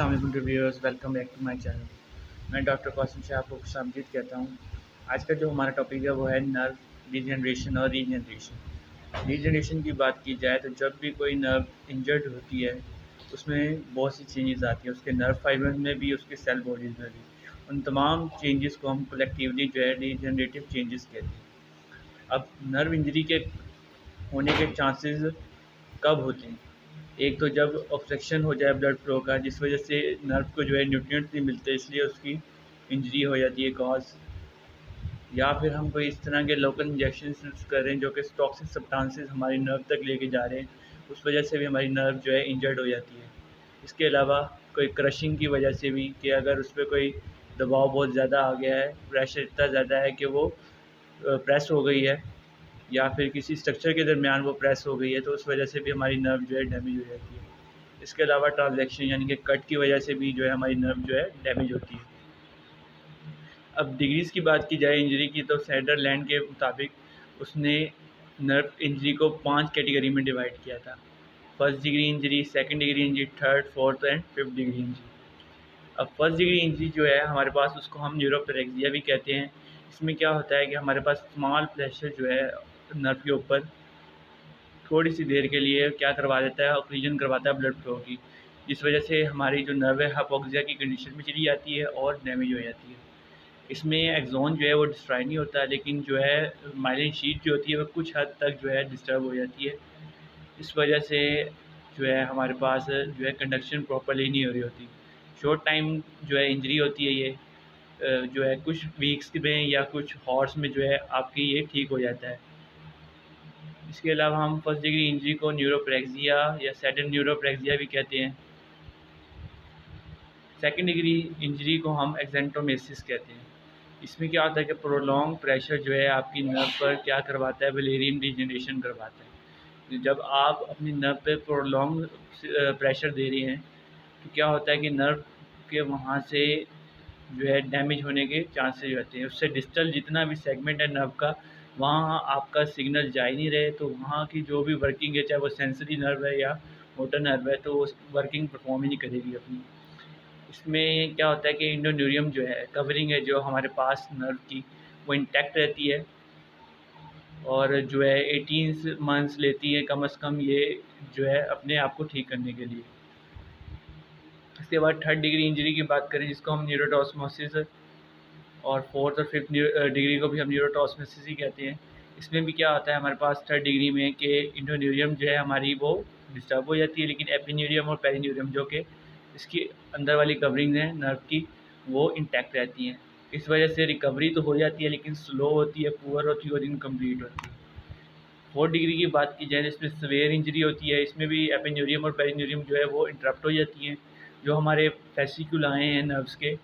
अस्सलाम वालेकुम viewers, welcome back to my channel. मैं डॉक्टर कासिम शाह आपको खुशामदीद कहता हूँ। आज का जो हमारा टॉपिक है वो है नर्व डिजनरेशन और रीजनरेशन। रीजनरेशन की बात की जाए तो जब भी कोई नर्व इंजर्ड होती है उसमें बहुत सी चेंजेस आती है, उसके नर्व फाइबर में भी, उसके सेल बॉडीज़ में भी। उन तमाम चेंजेस को हम कलेक्टिवली जो है रीजनरेटिव चेंजेस कहते हैं। अब नर्व इंजरी के होने के चांसेस कब होते हैं? एक तो जब ऑब्स्ट्रक्शन हो जाए ब्लड फ्लो का, जिस वजह से नर्व को जो है न्यूट्रिएंट्स नहीं मिलते, इसलिए उसकी इंजरी हो जाती है कॉज। या फिर हम कोई इस तरह के लोकल इंजेक्शन कर रहे हैं जो कि टॉक्सिक सब्सटेंसेस हमारी नर्व तक लेके जा रहे हैं, उस वजह से भी हमारी नर्व जो है इंजर्ड हो जाती है। इसके अलावा कोई क्रशिंग की वजह से भी, कि अगर उस पर कोई दबाव बहुत ज़्यादा आ गया है, प्रेशर इतना ज़्यादा है कि वो प्रेस हो गई है, या फिर किसी स्ट्रक्चर के दरमियान वो प्रेस हो गई है, तो उस वजह से भी हमारी नर्व जो है डैमेज हो जाती है। इसके अलावा ट्रांजैक्शन यानी कि कट की वजह से भी जो है हमारी नर्व जो है डैमेज होती है। अब डिग्रीज़ की बात की जाए इंजरी की, तो सैडरलैंड के मुताबिक उसने नर्व इंजरी को 5 कैटेगरी में डिवाइड किया था। First degree injury, second degree injury, third, fourth and fifth degree injury. अब फर्स्ट डिग्री इंजरी जो है हमारे पास, उसको हम न्यूरोपेरेक्सिया भी कहते हैं। इसमें क्या होता है कि हमारे पास स्मॉल प्रेशर जो है नर्व के ऊपर थोड़ी सी देर के लिए क्या करवा देता है, ऑक्सीजन करवाता है ब्लड फ्लो की, जिस वजह से हमारी जो नर्व है हाइपोक्सिया की कंडीशन में चली जाती है और डैमेज हो जाती है। इसमें एक्सोन जो है वो डिस्ट्रॉय नहीं होता, लेकिन जो है माइलिन शीट जो होती है वो कुछ हद तक जो है डिस्टर्ब हो जाती है। इस वजह से जो है हमारे पास जो है कंडक्शन प्रॉपर्ली नहीं हो रही होती। शॉर्ट टाइम जो है इंजरी होती है ये, जो है कुछ वीक्स में या कुछ हॉर्स में जो है आपकी ये ठीक हो जाता है। इसके अलावा हम फर्स्ट डिग्री इंजरी को न्यूरोप्रेक्सिया या सडन न्यूरोप्रेक्सिया भी कहते हैं। सेकंड डिग्री इंजरी को हम एक्सेंटोमेसिस कहते हैं। इसमें क्या होता है कि प्रोलॉन्ग प्रेशर जो है आपकी नर्व पर क्या करवाता है, वलेरियन डिजनरेशन करवाता है। जब आप अपनी नर्व पे प्रोलॉन्ग प्रेशर दे रहे हैं तो क्या होता है कि नर्व के वहाँ से जो है डैमेज होने के चांसेस रहते हैं। उससे डिस्टल जितना भी सेगमेंट है नर्व का, वहाँ आपका सिग्नल जा ही नहीं रहे, तो वहाँ की जो भी वर्किंग है, चाहे वो सेंसरी नर्व है या मोटर नर्व है, तो वो वर्किंग परफॉर्म ही नहीं करेगी अपनी। इसमें क्या होता है कि इंडोन्यूरियम जो है कवरिंग है जो हमारे पास नर्व की, वो इंटैक्ट रहती है और जो है 18 मंथ्स लेती है कम से कम ये जो है अपने आप को ठीक करने के लिए। इसके बाद थर्ड डिग्री इंजरी की बात करें, जिसको हम न्यूरोटॉस्मोसिस, और फोर्थ और फिफ्थ डिग्री को भी हम न्यूरोटॉस्मोसिस ही कहते हैं। इसमें भी क्या होता है हमारे पास थर्ड डिग्री में कि इंडोन्यूरियम जो है हमारी वो डिस्टर्ब हो जाती है, लेकिन एपिन्यूरियम और पेरिन्यूरियम जो कि इसकी अंदर वाली कवरिंग है नर्व की, वो इंटैक्ट रहती हैं। इस वजह से रिकवरी तो हो जाती है, लेकिन स्लो होती है, पुअर होती है और इनकम्प्लीट होती है। फोर्थ डिग्री की बात की जाए, इसमें सवेयर इंजरी होती है। इसमें भी एपिन्यूरियम और पेरिन्यूरियम जो है वो इंटरप्ट हो जाती हैं। जो हमारे फेसिकुलाए हैं नर्व्स के,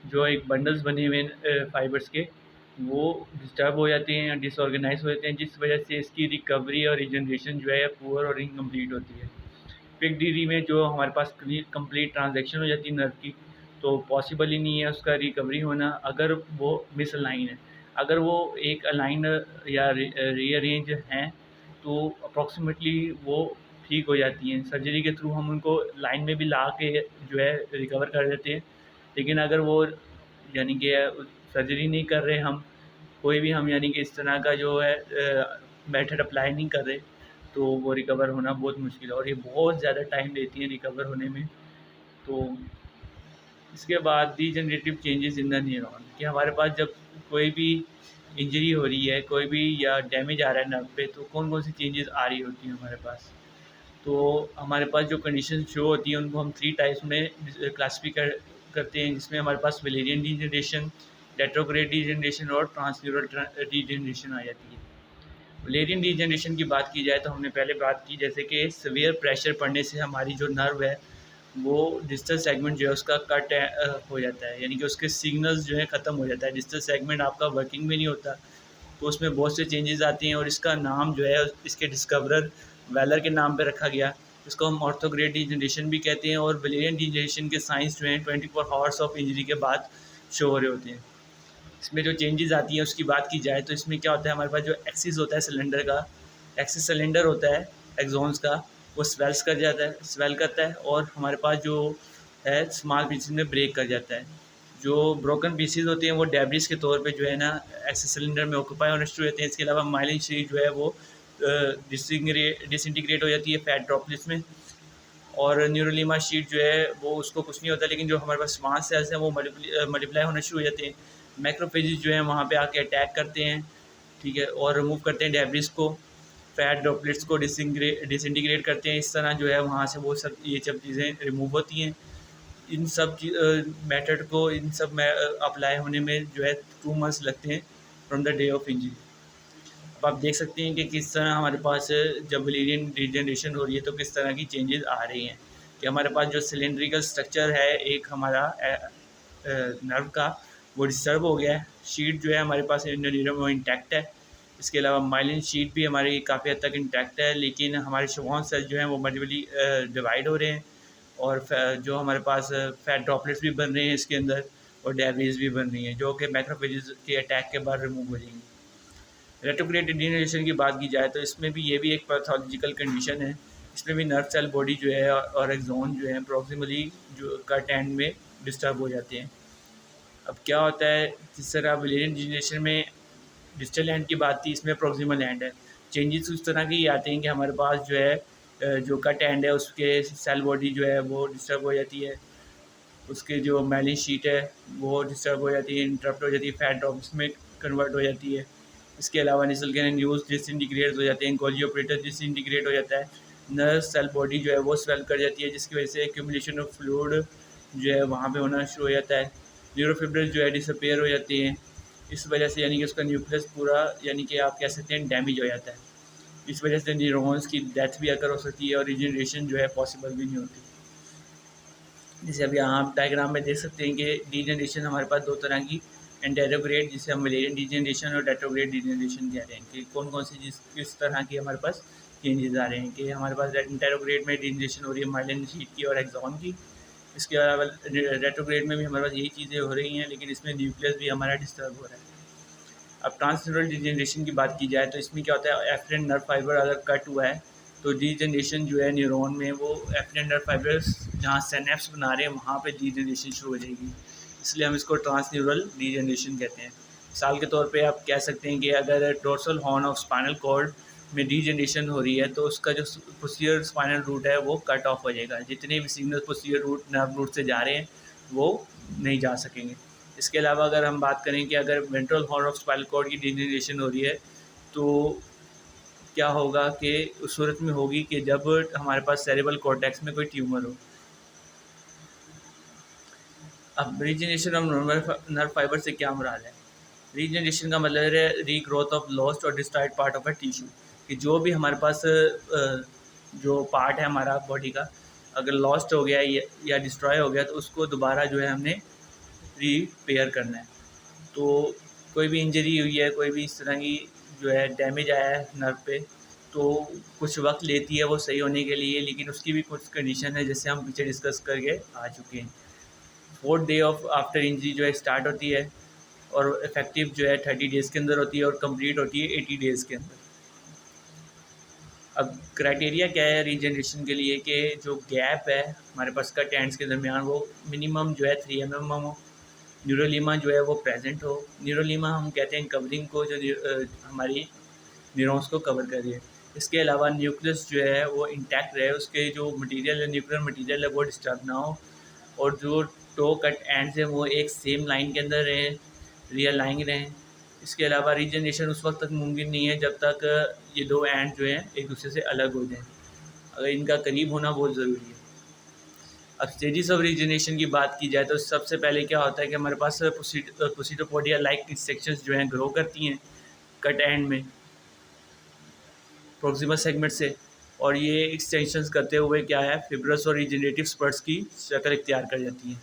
जो एक बंडल्स बने हुए हैं फाइबर्स के, वो डिस्टर्ब हो जाते हैं या डिसऑर्गेनाइज हो जाते हैं, जिस वजह से इसकी रिकवरी और रिजनरेशन जो है पुअर और इनकम्प्लीट होती है। फिफ्थ डिग्री में जो हमारे पास कंप्लीट ट्रांजैक्शन हो जाती है नर्व की, तो पॉसिबल ही नहीं है उसका रिकवरी होना अगर वो मिस अलाइन है। अगर वो एक अलाइन या रीअरेंज हैं तो अप्रॉक्सीमेटली वो ठीक हो जाती हैं। सर्जरी के थ्रू हम उनको लाइन में भी ला के जो है रिकवर कर देते हैं। लेकिन अगर वो यानी कि सर्जरी नहीं कर रहे हम, कोई भी हम यानी कि इस तरह का जो है मेथड अप्लाई नहीं कर रहे, तो वो रिकवर होना बहुत मुश्किल है और ये बहुत ज़्यादा टाइम लेती है रिकवर होने में। तो इसके बाद degenerative changes in the neuron, कि हमारे पास जब कोई भी इंजरी हो रही है, कोई भी या डैमेज आ रहा है नर्व पे, तो कौन कौन सी चेंजेस आ रही होती हैं हमारे पास। तो हमारे पास जो कंडीशन शो होती हैं उनको हम 3 टाइप्स में क्लासिफाई करते हैं, जिसमें हमारे पास वलेरियन डीजनरेशन, रेट्रोग्रेड डीजनरेशन और ट्रांसन्यूरल डीजनरेशन आ जाती है। वलेरियन डीजनरेशन की बात की जाए तो हमने पहले बात की जैसे कि सीवियर प्रेशर पड़ने से हमारी जो नर्व है वो डिस्टल सेगमेंट जो है उसका कट हो जाता है, यानी कि उसके सिग्नल्स जो है ख़त्म हो जाता है, डिस्टल सेगमेंट आपका वर्किंग में नहीं होता। तो उसमें बहुत से चेंजेस आती हैं और इसका नाम जो है इसके डिस्कवरर वेलर के नाम पे रखा गया। इसको हम ऑर्थोग्रेड डीजनरेशन भी कहते हैं और वलेरियन डीजनरेशन के साइंस जो हैं 24 हावर्स ऑफ इंजरी के बाद शो हो रहे होते हैं। इसमें जो चेंजेस आती हैं उसकी बात की जाए तो इसमें क्या होता है, हमारे पास जो एक्सिस होता है सिलेंडर का, एक्सिस सिलेंडर होता है एक्सॉन्स का, वो स्वेल करता है और हमारे पास जो है स्मॉल पीसेस में ब्रेक कर जाता है। जो ब्रोकन पीसेस होते हैं वो डेब्रिस के तौर पे जो है ना एक्सेस सिलेंडर में ऑक्यूपाई होने शुरू होते हैं। इसके अलावा माइलिन शीट जो है वो डिसइंटीग्रेट हो जाती है फैट ड्रॉपलेट्स में, और न्यूरोलीमा शीट जो है वो उसको कुछ नहीं होता, लेकिन जो हमारे पास स्मार्ट सेल्स हैं वो मल्टीप्लाई होने शुरू हो जाते हैं। मैक्रोफेजेस जो है वहाँ पे आके अटैक करते हैं, ठीक है, और रिमूव करते हैं डेब्रिस को, फैट ड्रॉपलेट्स को डिसइंटीग्रेट करते हैं। इस तरह जो है वहाँ से वो सब ये सब चीज़ें रिमूव होती हैं। इन सब मेथड को इन सब में अप्लाई होने में जो है 2 मंथ्स लगते हैं from the day of injury. अब आप देख सकते हैं कि किस तरह हमारे पास जब वलेरियन डिजनरेशन हो रही है तो किस तरह की चेंजेस आ रही हैं, कि हमारे पास जो सिलेंड्रिकल स्ट्रक्चर है एक हमारा नर्व का वो डिस्टर्ब हो गया है। शीट जो है हमारे पास इंडोनीरियम वो इंटैक्ट है। इसके अलावा माइलिन शीट भी हमारी काफ़ी हद तक इंटैक्ट है, लेकिन हमारे शवॉन सेल्स जो हैं वो मल्टीपली डिवाइड हो रहे हैं, और जो हमारे पास फैट ड्रॉपलेट्स भी बन रहे हैं इसके अंदर, और डेब्रीज भी बन रही हैं जो कि मैक्रोफेजेस के अटैक के बाद रिमूव हो जाएंगी। रेट्रोग्रेड डिजेनरेशन की बात की जाए तो इसमें भी ये भी एक पैथोलॉजिकल कंडीशन है। इसमें भी नर्व सेल बॉडी जो है और एक्सोन जो है प्रॉक्सिमली जो कट एंड में डिस्टर्ब हो जाते हैं। अब क्या होता है, जिस तरह वलेरियन डिजेनरेशन में डिस्टल एंड की बात थी, इसमें प्रॉक्सिमल एंड है। चेंजेस उस तरह के आते हैं कि हमारे पास जो है जो कट एंड है उसके सेल बॉडी जो है वो डिस्टर्ब हो जाती है, उसके जो मैलिन शीट है वो डिस्टर्ब हो जाती है, इंटरप्ट हो जाती है, फैट ड्रॉप्स में कन्वर्ट हो जाती है। इसके अलावा निसल के न्यूज़ डिसइंटीग्रेट हो जाते हैं, गोल्जी ऑपरेटर डिसइंटीग्रेट हो जाता है, नर्व सेल बॉडी जो है वो स्वेल कर जाती है, जिसकी वजह से एक्यूमुलेशन ऑफ फ्लूइड जो है वहाँ पे होना शुरू हो जाता है। न्यूरोफिब्रिल्स जो है डिसअपेयर हो जाती हैं इस वजह से, यानी कि उसका न्यूक्लियस पूरा यानी कि आप कह सकते हैं डैमेज हो जाता है। इस वजह से न्यूरॉन्स की डेथ भी अकर हो सकती है और रीजनरेशन जो है पॉसिबल भी नहीं होती। जैसे अभी आप डायग्राम में देख सकते हैं कि डीजनरेशन हमारे पास दो तरह की एंटेरोग्रेड, जिसे हम वलेरियन डीजनरेशन और रेट्रोग्रेड डीजनरेशन कह रहे हैं, कि कौन कौन सी किस तरह की हमारे पास चेंजेस आ रहे हैं। कि हमारे पास एंटेरोग्रेड में डीजनरेशन हो रही है माइलिन शीट की और एक्सॉन की। इसके अलावा रेट्रोग्रेड में भी हमारे पास यही चीज़ें हो रही हैं, लेकिन इसमें न्यूक्लियस भी हमारा डिस्टर्ब हो रहा है। अब ट्रांसन्यूरल डीजनरेशन की बात की जाए तो इसमें क्या होता है, एफरेंट नर्व फाइबर अगर कट हुआ है तो डीजनरेशन जो है न्यूरॉन में वो एफरेंट नर्व फाइबर्स जहाँ सिनेप्स बना रहे हैं वहाँ पे डीजनरेशन शुरू हो जाएगी, इसलिए हम इसको ट्रांसन्यूरल डीजनरेशन कहते हैं। मिसाल के तौर पे आप कह सकते हैं कि अगर dorsal horn of spinal cord में डीजनरेशन हो रही है तो उसका जो पोस्टीरियर स्पाइनल रूट है वो कट ऑफ हो जाएगा, जितने भी signal posterior root nerve root से जा रहे हैं वो नहीं जा सकेंगे। इसके अलावा अगर हम बात करें कि अगर ventral horn of spinal cord की डीजनरेशन हो रही है तो क्या होगा कि उस सूरत में होगी कि जब हमारे पास सेरेब्रल कॉर्टेक्स में कोई ट्यूमर हो। अब रीजनरेशन ऑफ नर्व फाइबर से क्या मुराद है? रीजनरेशन का मतलब है रीग्रोथ ऑफ लॉस्ट और destroyed part of a tissue, कि जो भी हमारे पास जो पार्ट है हमारा बॉडी का अगर लॉस्ट हो गया या डिस्ट्रॉय हो गया तो उसको दोबारा जो है हमने रिपेयर करना है। तो कोई भी इंजरी हुई है, कोई भी इस तरह की जो है डैमेज आया है नर्व पे, तो कुछ वक्त लेती है वो सही होने के लिए, लेकिन उसकी भी कुछ कंडीशन है जैसे हम पीछे डिस्कस करके आ चुके हैं। 4th day of after injury जो है स्टार्ट होती है और इफेक्टिव जो है 30 डेज़ के अंदर होती है और कंप्लीट होती है 80 डेज़ के अंदर। अब क्राइटेरिया क्या है रीजनरेशन के लिए, कि जो गैप है हमारे पास कट एंड्स के दरमियान वो मिनिमम जो है 3 mm हो, न्यूरोलीमा जो है वो प्रेजेंट हो। न्यूरोलीमा हम कहते हैं कवरिंग को जो हमारी न्यूरॉन्स को कवर कर रही है। इसके अलावा न्यूक्लियस जो है वो इंटैक्ट रहे, उसके जो मटेरियल है न्यूक्लियर मटेरियल है वो डिस्टर्ब ना हो, और जो टो कट एंड्स हैं वो एक सेम लाइन के अंदर रहें, रियल लाइन रहें। इसके अलावा रीजनरेशन उस वक्त तक मुमकिन नहीं है जब तक ये दो एंड जो हैं एक दूसरे से अलग हो जाएं, अगर इनका करीब होना बहुत ज़रूरी है। अब स्टेजेस ऑफ रीजनरेशन की बात की जाए तो सबसे पहले क्या होता है कि हमारे पास पोसिटोपोडिया लाइक सेक्शंस जो हैं ग्रो करती हैं कट एंड में प्रोक्सिमल सेगमेंट से, और ये एक्सटेंशंस करते हुए क्या है फिब्रस और रीजनरेटिव स्पर्ट्स की शक्ल इख्तियार कर जाती हैं।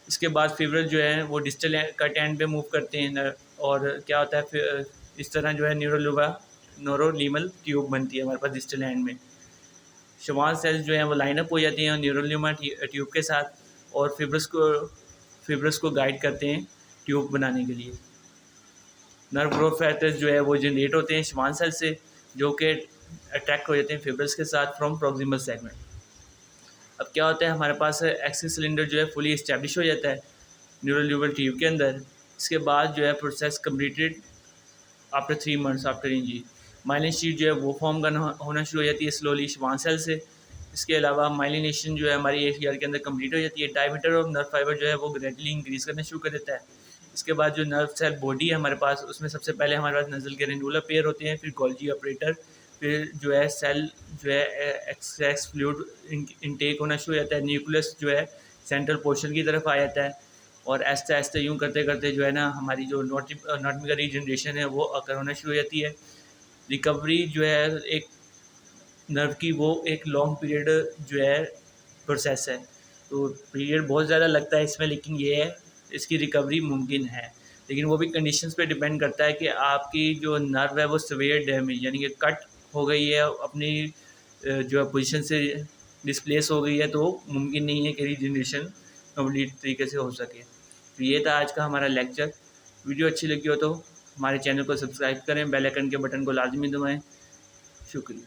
इसके बाद फिब्रस जो है वो डिस्टल कट एंड पे मूव करते हैं, और क्या होता है फिर इस तरह जो है न्यूरोलीमल ट्यूब बनती है हमारे पास डिस्टल एंड में। शवान सेल्स जो हैं वो लाइन अप हो जाती हैं न्यूरोल्यूमा ट्यूब के साथ, और फिब्रस को गाइड करते हैं ट्यूब बनाने के लिए। नर्व ग्रोथ फैक्टर्स जो है वो जनरेट होते हैं शवान सेल से, जो कि अट्रैक्ट हो जाते हैं फिब्रस के साथ फ्रॉम प्रॉक्सिमल सेगमेंट। अब क्या होता है, हमारे पास एक्सिस सिलेंडर जो है फुली इस्टेब्लिश हो जाता है न्यूरल ल्यूबल ट्यूब के अंदर। इसके बाद जो है process completed after 3 months after injury. Myelin sheath जो है वो फॉर्म करना होना शुरू हो जाती है स्लोली श्वान सेल से। इसके अलावा माइलिनेशन जो है हमारी 1 ईयर के अंदर कंप्लीट हो जाती है। डायमीटर ऑफ नर्व फाइबर जो है वो ग्रेजुअली इंक्रीज़ करना शुरू कर देता है। इसके बाद जो नर्व सेल बॉडी है हमारे पास, उसमें सबसे पहले हमारे पास नज़ल ग्रेनुलर पेयर होते हैं, फिर गोल्जी ऑपरेटर, फिर जो है सेल जो है एक्सेस फ्लूइड इनटेक होना शुरू हो जाता है। न्यूक्लियस जो है सेंट्रल पोर्शन की तरफ आ जाता है और आहिस्ते आहिस्ते यूँ करते करते जो है ना हमारी जो एनाटॉमी का रीजनरेशन है वो अकर होना शुरू हो जाती है। रिकवरी जो है एक नर्व की वो एक लॉन्ग पीरियड जो है प्रोसेस है, तो पीरियड बहुत ज़्यादा लगता है इसमें, लेकिन ये है इसकी रिकवरी मुमकिन है। लेकिन वो भी कंडीशंस पे डिपेंड करता है कि आपकी जो नर्व है वो सीवियर डैमेज यानी कि कट हो गई है, अपनी जो है पोजीशन से डिस्प्लेस हो गई है, तो मुमकिन नहीं है कि रीजनरेशन कंप्लीट तरीके से हो सके। तो ये था आज का हमारा लेक्चर। वीडियो अच्छी लगी हो तो हमारे चैनल को सब्सक्राइब करें, बेल आइकन के बटन को लाजमी दबाएँ। शुक्रिया।